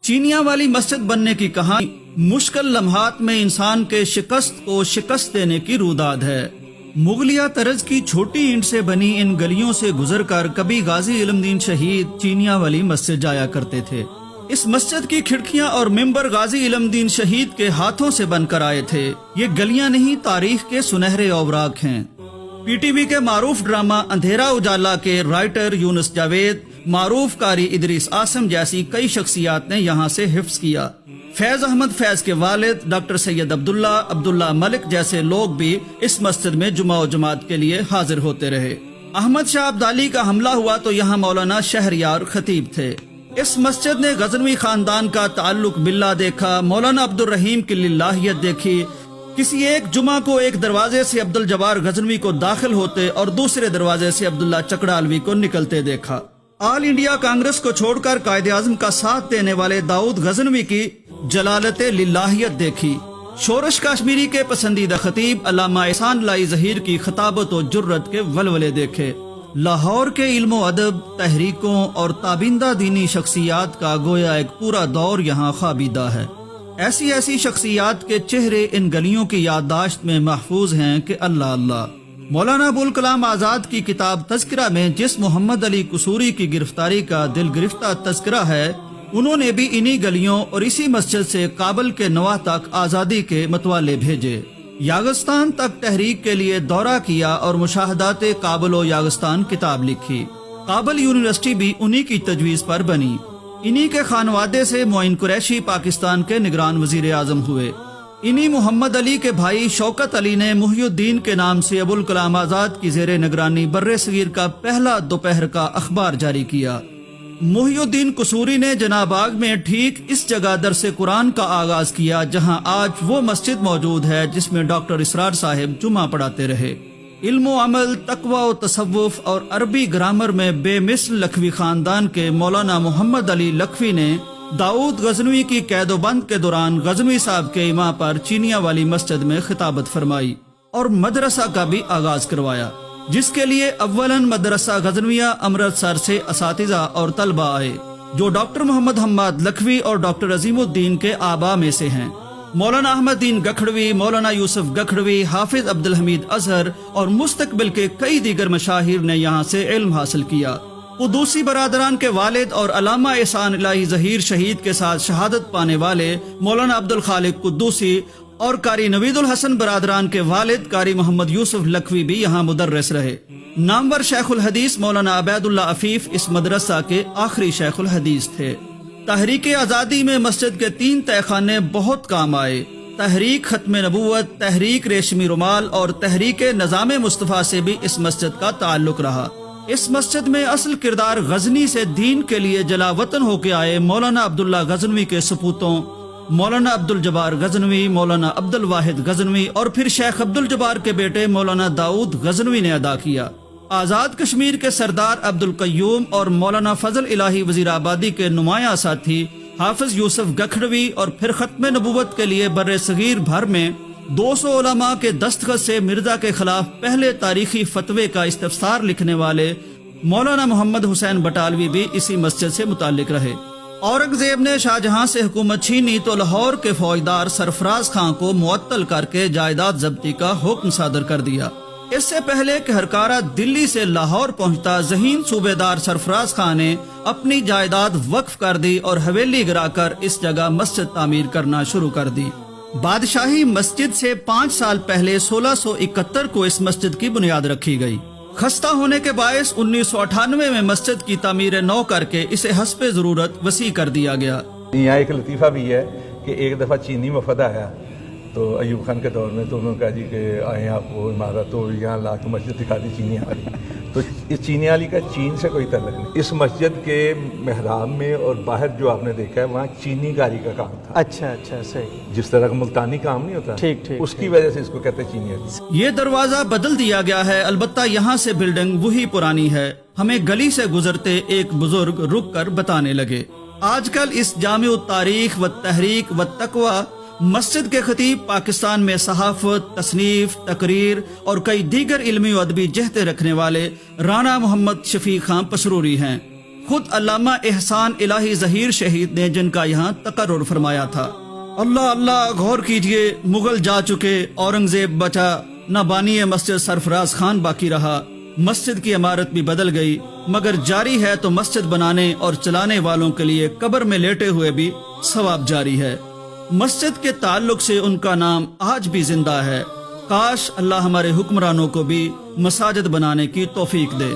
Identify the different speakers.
Speaker 1: چینیاں والی مسجد بننے کی کہانی مشکل لمحات میں انسان کے شکست کو شکست دینے کی روداد ہے۔ مغلیہ طرز کی چھوٹی اینٹ سے بنی ان گلیوں سے گزر کر کبھی غازی علم دین شہید چینیاں والی مسجد جایا کرتے تھے۔ اس مسجد کی کھڑکیاں اور ممبر غازی علم دین شہید کے ہاتھوں سے بن کر آئے تھے۔ یہ گلیاں نہیں، تاریخ کے سنہرے اوراق ہیں۔ پی ٹی وی کے معروف ڈرامہ اندھیرا اجالا کے رائٹر یونس جاوید، معروف قاری ادریس آسم جیسی کئی شخصیات نے یہاں سے حفظ کیا۔ فیض احمد فیض کے والد ڈاکٹر سید عبداللہ ملک جیسے لوگ بھی اس مسجد میں جمعہ و جماعت کے لیے حاضر ہوتے رہے۔ احمد شاہ ابدالی کا حملہ ہوا تو یہاں مولانا شہریار خطیب تھے۔ اس مسجد نے غزنوی خاندان کا تعلق باللہ دیکھا، مولانا عبد الرحیم کی للہیت دیکھی۔ کسی ایک جمعہ کو ایک دروازے سے عبد الجبار غزنوی کو داخل ہوتے اور دوسرے دروازے سے عبداللہ چکڑالوی کو نکلتے دیکھا۔ آل انڈیا کانگریس کو چھوڑ کر قائد اعظم کا ساتھ دینے والے داؤد غزنوی کی جلالت للہیت دیکھی۔ شورش کشمیری کے پسندیدہ خطیب علامہ احسان اللہ ظہیر کی خطابت و جرت کے ولولے دیکھے۔ لاہور کے علم و ادب، تحریکوں اور تابندہ دینی شخصیات کا گویا ایک پورا دور یہاں خوابیدہ ہے۔ ایسی شخصیات کے چہرے ان گلیوں کی یادداشت میں محفوظ ہیں کہ اللہ اللہ۔ مولانا ابوالکلام آزاد کی کتاب تذکرہ میں جس محمد علی قصوری کی گرفتاری کا دل گرفتہ تذکرہ ہے، انہوں نے بھی انہی گلیوں اور اسی مسجد سے کابل کے نواح تک آزادی کے متوالے بھیجے۔ یاغستان تک تحریک کے لیے دورہ کیا اور مشاہدات کابل و یاغستان کتاب لکھی۔ کابل یونیورسٹی بھی انہی کی تجویز پر بنی۔ انہی کے خانوادے سے معین قریشی پاکستان کے نگران وزیر اعظم ہوئے۔ انہی محمد علی کے بھائی شوکت علی نے محی الدین کے نام سے ابوالکلام آزاد کی زیر نگرانی بر صغیر کا پہلا دوپہر کا اخبار جاری کیا۔ محی الدین قصوری نے جناب باغ میں ٹھیک اس جگہ درس قرآن کا آغاز کیا جہاں آج وہ مسجد موجود ہے جس میں ڈاکٹر اسرار صاحب جمعہ پڑھاتے رہے۔ علم و عمل، تقوی و تصوف اور عربی گرامر میں بے مثل لکھوی خاندان کے مولانا محمد علی لکھوی نے داؤد غزنوی کی قید و بند کے دوران غزنوی صاحب کے امام پر چینیاں والی مسجد میں خطابت فرمائی اور مدرسہ کا بھی آغاز کروایا، جس کے لیے اولاً مدرسہ غزنویہ امرتسر سے اساتذہ اور طلبہ آئے جو ڈاکٹر محمد حماد لکھوی اور ڈاکٹر عظیم الدین کے آبا میں سے ہیں۔ مولانا احمد دین گکھڑوی، مولانا یوسف گکھڑوی، حافظ عبدالحمید اظہر اور مستقبل کے کئی دیگر مشاہیر نے یہاں سے علم حاصل کیا۔ قدوسی برادران کے والد اور علامہ احسان اللہ ظہیر شہید کے ساتھ شہادت پانے والے مولانا عبد الخالق قدوسی اور قاری نوید الحسن برادران کے والد قاری محمد یوسف لکھوی بھی یہاں مدرس رہے۔ نامور شیخ الحدیث مولانا عبید اللہ عفیف اس مدرسہ کے آخری شیخ الحدیث تھے۔ تحریک آزادی میں مسجد کے 3 تہہ خانے بہت کام آئے۔ تحریک ختم نبوت، تحریک ریشمی رومال اور تحریک نظام مصطفیٰ سے بھی اس مسجد کا تعلق رہا۔ اس مسجد میں اصل کردار غزنی سے دین کے لیے جلا وطن ہو کے آئے مولانا عبداللہ غزنوی کے سپوتوں مولانا عبد الجبار غزنوی، مولانا عبد الواحد غزنوی اور پھر شیخ عبد الجبار کے بیٹے مولانا داؤد غزنوی نے ادا کیا۔ آزاد کشمیر کے سردار عبد القیوم اور مولانا فضل الہی وزیر آبادی کے نمایاں ساتھی حافظ یوسف گکھڑوی اور پھر ختم نبوت کے لیے بر صغیر بھر میں 200 علماء کے دستخط سے مرزا کے خلاف پہلے تاریخی فتوے کا استفسار لکھنے والے مولانا محمد حسین بٹالوی بھی اسی مسجد سے متعلق رہے۔ اورنگزیب نے شاہجہاں سے حکومت چھینی تو لاہور کے فوجدار سرفراز خان کو معطل کر کے جائیداد ضبطی کا حکم صادر کر دیا۔ اس سے پہلے کہ ہرکارہ دلی سے لاہور پہنچتا، ذہین صوبے دار سرفراز خان نے اپنی جائیداد وقف کر دی اور حویلی گرا کر اس جگہ مسجد تعمیر کرنا شروع کر دی۔ بادشاہی مسجد سے 5 سال پہلے 1671 کو اس مسجد کی بنیاد رکھی گئی۔ خستہ ہونے کے باعث 1998 میں مسجد کی تعمیر نو کر کے اسے حسب ضرورت وسیع کر دیا گیا۔
Speaker 2: یہاں ایک لطیفہ بھی ہے کہ ایک دفعہ چینی وفد آیا تو ایوب خان کے دور میں، تو انہوں نے کہا جی کہ آئیں آپ کو عمارت تو یہاں لا کے مسجد دکھا دی چینی والی۔ تو اس چینی والی کا چین سے کوئی تعلق نہیں۔ اس مسجد کے محراب میں اور باہر جو آپ نے دیکھا ہے وہاں چینی کاری کا کام تھا۔
Speaker 3: اچھا صحیح،
Speaker 2: جس طرح کا ملتانی کام نہیں ہوتا،
Speaker 3: ٹھیک
Speaker 2: اس کی وجہ سے اس کو کہتے ہیں چینی والی۔
Speaker 1: یہ دروازہ بدل دیا گیا ہے، البتہ یہاں سے بلڈنگ وہی پرانی ہے۔ ہمیں گلی سے گزرتے ایک بزرگ رک کر بتانے لگے، آج کل اس جامع التاریخ و تحریک و تقوی مسجد کے خطیب پاکستان میں صحافت، تصنیف، تقریر اور کئی دیگر علمی و ادبی جہتیں رکھنے والے رانا محمد شفیق خان پسروری ہیں۔ خود علامہ احسان الہی ظہیر شہید نے جن کا یہاں تقرر فرمایا تھا، اللہ اللہ غور کیجئے، مغل جا چکے، اورنگزیب بچا، نہ بانی مسجد سرفراز خان باقی رہا، مسجد کی عمارت بھی بدل گئی، مگر جاری ہے تو مسجد بنانے اور چلانے والوں کے لیے قبر میں لیٹے ہوئے بھی ثواب جاری ہے۔ مسجد کے تعلق سے ان کا نام آج بھی زندہ ہے۔ کاش اللہ ہمارے حکمرانوں کو بھی مساجد بنانے کی توفیق دے۔